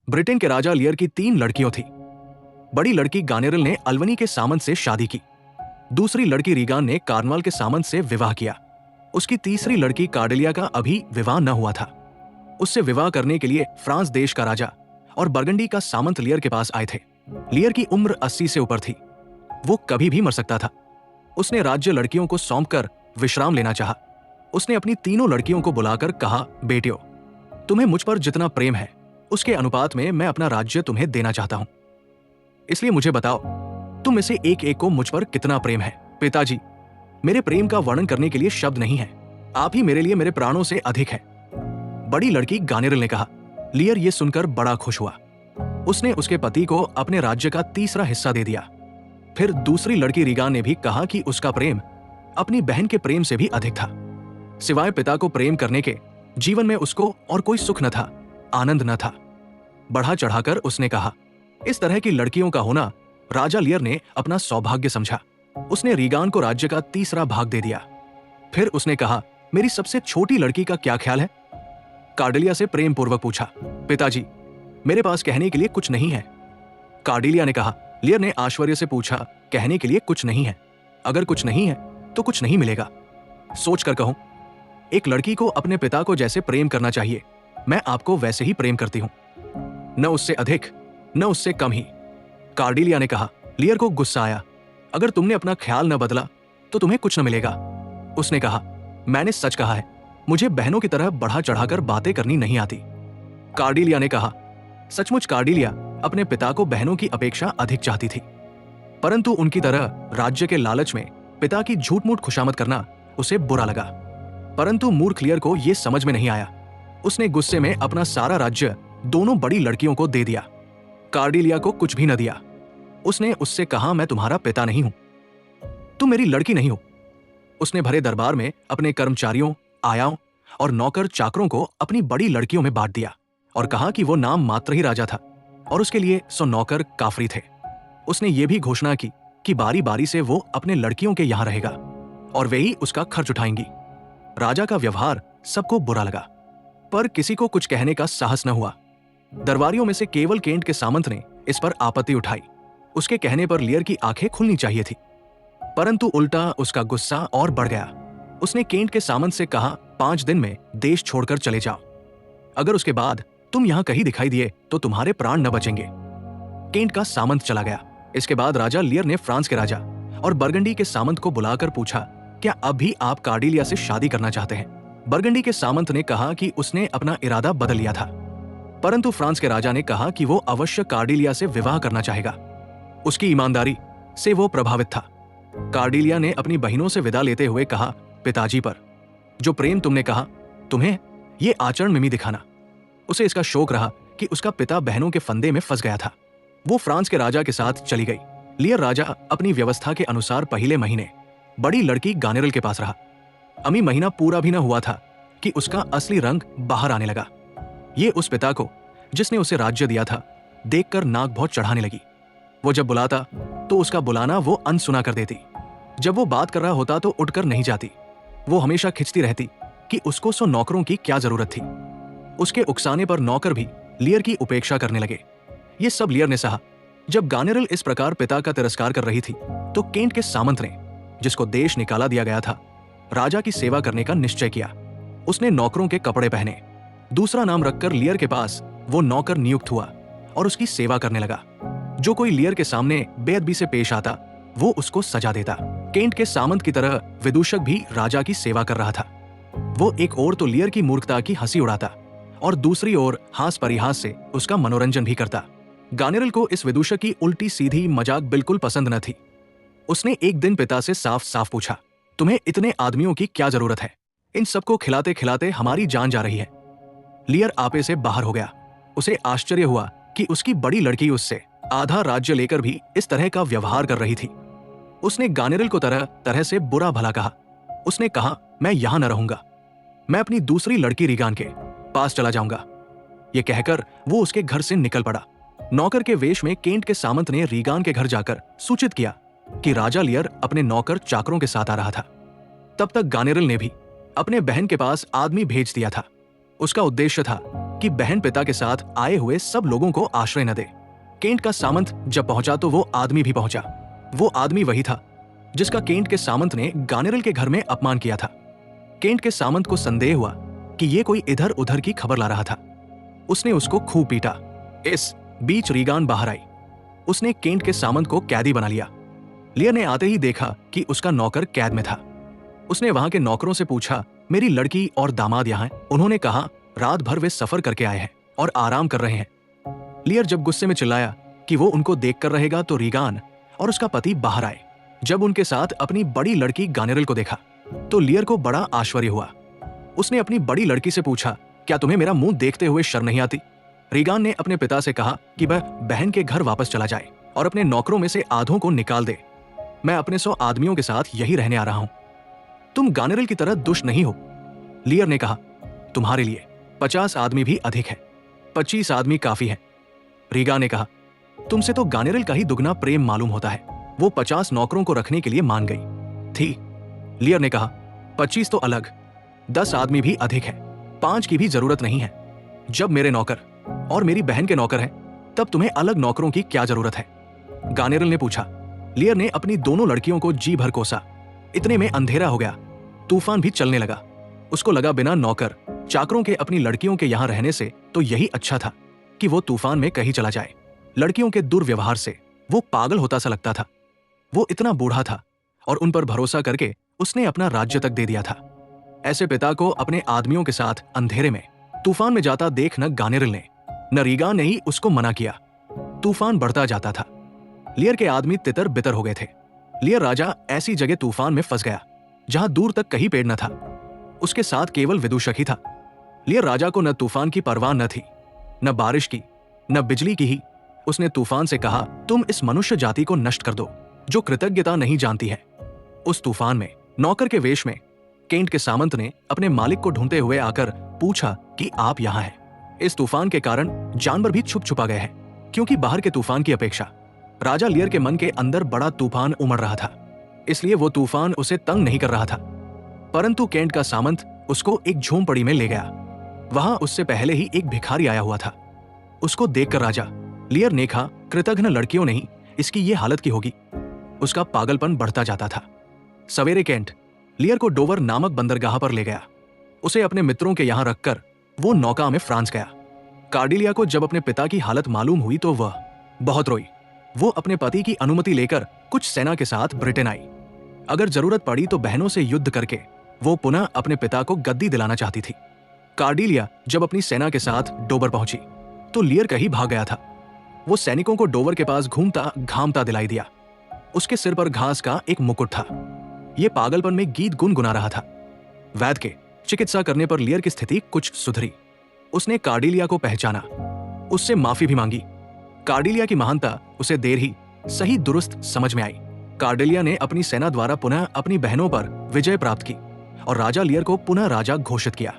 Britain के राजा लियर की 3 लड़कियों थी। बड़ी लड़की गानेरिल ने अल्वनी के सामंत से शादी की। दूसरी लड़की रीगान ने कार्नवाल के सामंत से विवाह किया। उसकी तीसरी लड़की कार्डेलिया का अभी विवाह न हुआ था। उससे विवाह करने के लिए फ्रांस देश का राजा और बर्गंडी का सामंत लियर के पास आए थे। लियर की उम्र 80 से ऊपर थी। वो कभी भी मर सकता था। उसने राज्य लड़कियों को सौंपकर विश्राम लेना चाहा। उसने अपनी तीनों लड़कियों को बुलाकर कहा, बेटियों, तुम्हें मुझ पर जितना प्रेम है उसके अनुपात में मैं अपना राज्य तुम्हें देना चाहता हूं। इसलिए मुझे बताओ, तुम में से एक एक को मुझ पर कितना प्रेम है। पिताजी, मेरे प्रेम का वर्णन करने के लिए शब्द नहीं है। आप ही मेरे लिए मेरे प्राणों से अधिक हैं। बड़ी लड़की गानेरिल ने कहा। लियर ये सुनकर बड़ा खुश हुआ। उसने उसके पति को अपने राज्य का तीसरा हिस्सा दे दिया। फिर दूसरी लड़की रीगान ने भी कहा कि उसका प्रेम अपनी बहन के प्रेम से भी अधिक था। सिवाय पिता को प्रेम करने के जीवन में उसको और कोई सुख न था, आनंद न था। बढ़ा चढ़ाकर उसने कहा, इस तरह की लड़कियों का होना राजा लियर ने अपना सौभाग्य समझा। उसने रीगान को राज्य का तीसरा भाग दे दिया। फिर उसने कहा, मेरी सबसे छोटी लड़की का क्या ख्याल है? कार्डेलिया से प्रेम पूर्वक पूछा। पिताजी, मेरे पास कहने के लिए कुछ नहीं है। कार्डेलिया ने कहा। लियर ने आश्चर्य से पूछा, कहने के लिए कुछ नहीं है? अगर कुछ नहीं है तो कुछ नहीं मिलेगा। सोच कर कहूं, एक लड़की को अपने पिता को जैसे प्रेम करना चाहिए, मैं आपको वैसे ही प्रेम करती हूं, न उससे अधिक न उससे कम ही। कार्डेलिया ने कहा। लियर को गुस्सा आया। अगर तुमने अपना ख्याल न बदला तो तुम्हें कुछ न मिलेगा। उसने कहा, मैंने सच कहा है। मुझे बहनों की तरह बढ़ा चढ़ाकर बातें करनी नहीं आती। कार्डेलिया ने कहा। सचमुच कार्डेलिया अपने पिता को बहनों की अपेक्षा अधिक चाहती थी, परंतु उनकी तरह राज्य के लालच में पिता की झूठ-मूठ खुशामद करना उसे बुरा लगा। परंतु मूर्ख लियर को यह समझ में नहीं आया। उसने गुस्से में अपना सारा राज्य दोनों बड़ी लड़कियों को दे दिया। कार्डेलिया को कुछ भी न दिया। उसने उससे कहा, मैं तुम्हारा पिता नहीं हूं, तुम मेरी लड़की नहीं हो। उसने भरे दरबार में अपने कर्मचारियों, आयाओं और नौकर चाकरों को अपनी बड़ी लड़कियों में बांट दिया और कहा कि वो नाम मात्र ही राजा था और उसके लिए 100 नौकर काफरी थे। उसने ये भी घोषणा की कि बारी बारी से वो अपने लड़कियों के यहां रहेगा और वे ही उसका खर्च उठाएंगी। राजा का व्यवहार सबको बुरा लगा, पर किसी को कुछ कहने का साहस न हुआ। दरबारियों में से केवल केंट के सामंत ने इस पर आपत्ति उठाई। उसके कहने पर लियर की आंखें खुलनी चाहिए थी, परंतु उल्टा उसका गुस्सा और बढ़ गया। उसने केंट के सामंत से कहा, 5 दिन में देश छोड़कर चले जाओ। अगर उसके बाद तुम यहां कहीं दिखाई दिए तो तुम्हारे प्राण न बचेंगे। केंट का सामंत चला गया। इसके बाद राजा लियर ने फ्रांस के राजा और बर्गंडी के सामंत को बुलाकर पूछा, क्या अब भी आप कार्डेलिया से शादी करना चाहते हैं? बर्गंडी के सामंत ने कहा कि उसने अपना इरादा बदल लिया था, परंतु फ्रांस के राजा ने कहा कि वो अवश्य कार्डेलिया से विवाह करना चाहेगा। उसकी ईमानदारी से वो प्रभावित था। कार्डेलिया ने अपनी बहनों से विदा लेते हुए कहा, पिताजी पर जो प्रेम तुमने कहा, तुम्हें ये आचरण में भी दिखाना। उसे इसका शौक रहा कि उसका पिता बहनों के फंदे में फंस गया था। वो फ्रांस के राजा के साथ चली गई। लियर राजा अपनी व्यवस्था के अनुसार पहले महीने बड़ी लड़की गानेरिल के पास रहा। अमी महीना पूरा भी न हुआ था कि उसका असली रंग बाहर आने लगा। ये उस पिता को, जिसने उसे राज्य दिया था, देखकर नाक बहुत चढ़ाने लगी। वो जब बुलाता तो उसका बुलाना वो अनसुना कर देती। जब वो बात कर रहा होता तो उठकर नहीं जाती। वो हमेशा खिंचती रहती कि उसको 100 नौकरों की क्या जरूरत थी। उसके उकसाने पर नौकर भी लियर की उपेक्षा करने लगे। ये सब लियर ने सहा। जब गानेरिल इस प्रकार पिता का तिरस्कार कर रही थी तो केंट के सामंत ने, जिसको देश निकाला दिया गया था, राजा की सेवा करने का निश्चय किया। उसने नौकरों के कपड़े पहने। दूसरा नाम रखकर लियर के पास वो नौकर नियुक्त हुआ और उसकी सेवा करने लगा। जो कोई लियर के सामने बेअदबी से पेश आता वो उसको सजा देता। केंट के सामंत की तरह विदूषक भी राजा की सेवा कर रहा था। वो एक ओर तो लियर की मूर्खता की हंसी उड़ाता और दूसरी ओर हास परिहास से उसका मनोरंजन भी करता। गानेरिल को इस विदूषक की उल्टी सीधी मजाक बिल्कुल पसंद न थी। उसने एक दिन पिता से साफ साफ पूछा, तुम्हें इतने आदमियों की क्या जरूरत है? इन सबको खिलाते खिलाते हमारी जान जा रही है। लियर आपे से बाहर हो गया। उसे आश्चर्य हुआ कि उसकी बड़ी लड़की उससे आधा राज्य लेकर भी इस तरह का व्यवहार कर रही थी। उसने गानेरिल को तरह तरह से बुरा भला कहा। उसने कहा, मैं यहां न रहूंगा, मैं अपनी दूसरी लड़की रीगान के पास चला जाऊंगा। यह कहकर वो उसके घर से निकल पड़ा। नौकर के वेश में केंट के सामंत ने रीगान के घर जाकर सूचित किया कि राजा लियर अपने नौकर चाकरों के साथ आ रहा था। तब तक गानेरिल ने भी अपने बहन के पास आदमी भेज दिया था। उसका उद्देश्य था कि बहन पिता के साथ आए हुए सब लोगों को आश्रय न दे। केंट का सामंत जब पहुंचा तो वो आदमी भी पहुंचा। वो आदमी वही था जिसका केंट के सामंत ने गानेरल के घर में अपमान किया था। केंट के सामंत को संदेह हुआ कि ये कोई इधर उधर की खबर ला रहा था। उसने उसको खूब पीटा। इस बीच रीगान बाहर आई। उसने केंट के सामंत को कैदी बना लिया। लियर ने आते ही देखा कि उसका नौकर कैद में था। उसने वहां के नौकरों से पूछा, मेरी लड़की और दामाद यहाँ हैं? उन्होंने कहा, रात भर वे सफर करके आए हैं और आराम कर रहे हैं। लियर जब गुस्से में चिल्लाया कि वो उनको देख कर रहेगा तो रीगान और उसका पति बाहर आए। जब उनके साथ अपनी बड़ी लड़की गानेरल को देखा तो लियर को बड़ा आश्चर्य हुआ। उसने अपनी बड़ी लड़की से पूछा, क्या तुम्हें मेरा मुंह देखते हुए शर्म नहीं आती? रीगान ने अपने पिता से कहा कि वह बहन के घर वापस चला जाए और अपने नौकरों में से आधों को निकाल दे। मैं अपने 100 आदमियों के साथ यही रहने आ रहा हूं। तुम गानेरल की तरह दुष्ट नहीं हो। लियर ने कहा, तुम्हारे लिए 50 आदमी भी अधिक है, 25 आदमी काफी है। रीगा ने कहा, तुमसे तो गानेरल का ही दुगना प्रेम मालूम होता है। वो 50 नौकरों को रखने के लिए मान गई थी। लियर ने कहा, 25 तो अलग, 10 आदमी भी अधिक है, 5 की भी जरूरत नहीं है। जब मेरे नौकर और मेरी बहन के नौकर हैं, तब तुम्हें अलग नौकरों की क्या जरूरत है? गानेरल ने पूछा। लियर ने अपनी दोनों लड़कियों को जी भर कोसा। इतने में अंधेरा हो गया। तूफान भी चलने लगा। उसको लगा बिना नौकर चाकरों के अपनी लड़कियों के यहां रहने से तो यही अच्छा था कि वो तूफान में कहीं चला जाए। लड़कियों के दुर्व्यवहार से वो पागल होता सा लगता था। वो इतना बूढ़ा था और उन पर भरोसा करके उसने अपना राज्य तक दे दिया था। ऐसे पिता को अपने आदमियों के साथ अंधेरे में तूफान में जाता देख न गानेरल ने न रीगा ने ही उसको मना किया। तूफान बढ़ता जाता था। लियर के आदमी तितर बितर हो गए थे। लियर राजा ऐसी जगह तूफान में फंस गया जहां दूर तक कहीं पेड़ न था। उसके साथ केवल विदूषक ही था। लियर राजा को न तूफान की परवाह न थी, न बारिश की, न बिजली की ही। उसने तूफान से कहा, तुम इस मनुष्य जाति को नष्ट कर दो जो कृतज्ञता नहीं जानती है। उस तूफान में नौकर के वेश में केंट के सामंत ने अपने मालिक को ढूंढते हुए आकर पूछा कि आप यहां हैं। इस तूफान के कारण जानवर भी छुप छुपा गए हैं, क्योंकि बाहर के तूफान की अपेक्षा राजा लियर के मन के अंदर बड़ा तूफान उमड़ रहा था। इसलिए वो तूफान उसे तंग नहीं कर रहा था। परंतु केंट का सामंत उसको एक झोंपड़ी में ले गया। वहां उससे पहले ही एक भिखारी आया हुआ था। उसको देखकर राजा लियर ने कहा, कृतघ्न लड़कियों नहीं इसकी ये हालत की होगी। उसका पागलपन बढ़ता जाता था। सवेरे केंट लियर को डोवर नामक बंदरगाह पर ले गया। उसे अपने मित्रों के यहां रखकर वो नौका में फ्रांस गया। कार्डिलिया को जब अपने पिता की हालत मालूम हुई तो वह बहुत रोई। वो अपने पति की अनुमति लेकर कुछ सेना के साथ ब्रिटेन आई। अगर जरूरत पड़ी तो बहनों से युद्ध करके वो पुनः अपने पिता को गद्दी दिलाना चाहती थी। कार्डिलिया जब अपनी सेना के साथ डोवर पहुंची तो लियर कहीं भाग गया था। वो सैनिकों को डोवर के पास घूमता घामता दिलाई दिया। उसके सिर पर घास का एक मुकुट था। ये पागलपन में गीत गुनगुना रहा था। वैद्य के चिकित्सा करने पर लियर की स्थिति कुछ सुधरी। उसने कार्डिलिया को पहचाना, उससे माफी भी मांगी। कार्डिलिया की महानता उसे देर ही सही दुरुस्त समझ में आई। कार्डिलिया ने अपनी सेना द्वारा पुनः अपनी बहनों पर विजय प्राप्त की और राजा लियर को पुनः राजा घोषित किया।